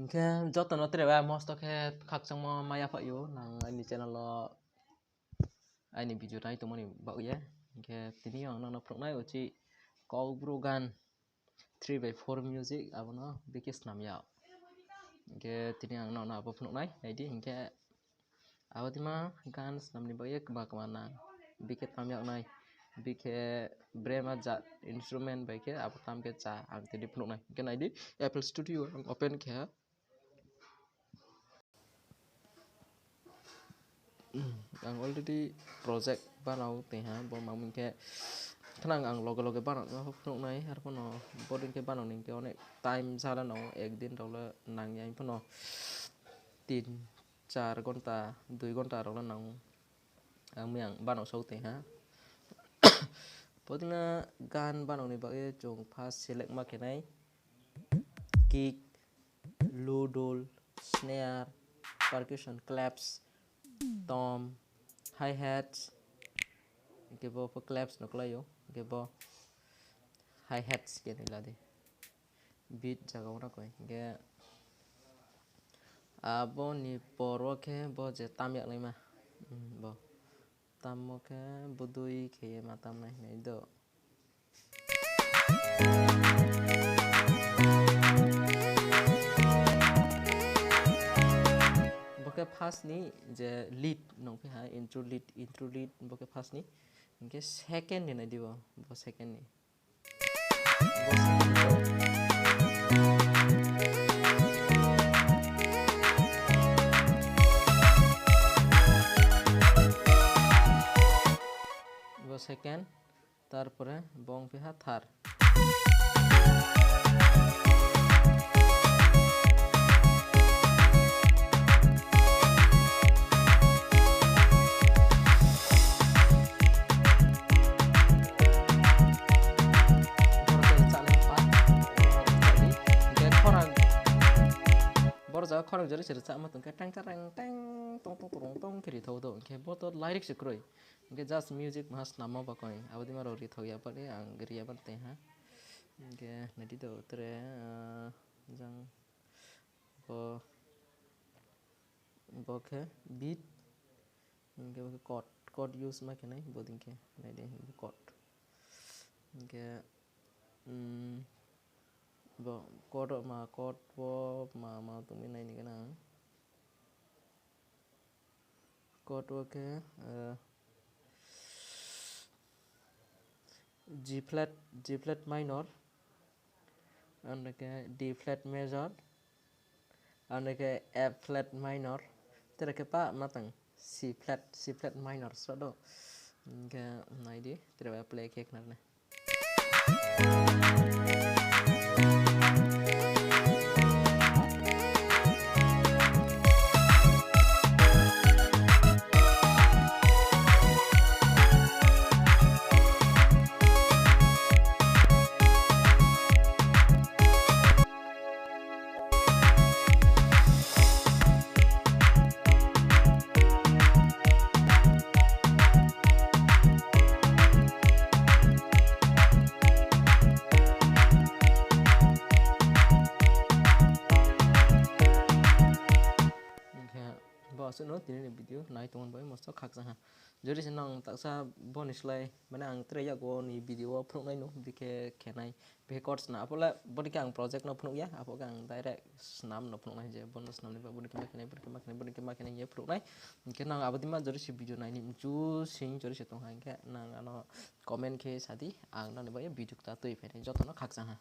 Ke joto no treba mosto ke khak sang mo maya pa yo nang ini channel lo ini video nai to moni ba ya ke tini yang nang prok nai uci kau brogan 3x4 music abono bikis nam ya ke tini yang nang apa prok nai di ke awatima gans nam ni ba ya kema kemana bikit nam ya nai bike brema jat instrument ba ke apa tam ke cha ang tini prok nai ke nai di Apple Studio ang open ke ang already project banau teh ha bo mang ke kenang ang logo banau no phuk nai har pono boding ke banau ning ke onek time sala no ek din role nang yang pono 3-4 घंटा 2 घंटा role nang ang miang banau sau teh ha boding gan banau ni ba e jong pas select ma ke nai kick ludol snare percussion claps tom hi-hats ke bo claps no klayo ke bo hi-hats ke ni lade beat jaga ora koi ke abo ni poro ke bo je tamyak nai ma bo tammo ke budui ke ma tam nai nei do boke first ni je lead nong pe ha intro lead boke first ni ke second ni na dibo bo second ni bo second tarpore bong pe ha third borja khorang jari sir cha ma tung ke tang tang tang tong tong tong tong kiri thau do ke bo to lyrics kroi ke just music mas nama ba koi abadi ma ri thau ya pa re ang gri ya te ha ke nadi do tre jang bo ke beat ke chord use ma ke nai boding ke nai de chord ke bo chord bo ma tumi nai ni kana chord wo ke G flat minor and ke D flat major and ke F flat minor tere ke pa matang C flat minor so do ke nai di tere play ke knar ne no tini video nai tongon bai mosto khak sa ha jori senang taksa bonus lai mana ang tre ya go ni video phok nai no dike khenai be course na apola bodi kang project no phok ya apo kang direct snam no phok nai je bonus nam ni ba bodi ma khenai ye phok nai ke nang abadi ma jori si video nai ni chu sing jori se tong ha ke nang ano comment ke sadi ang na ni ba video ta toi phe joto no khak sa ha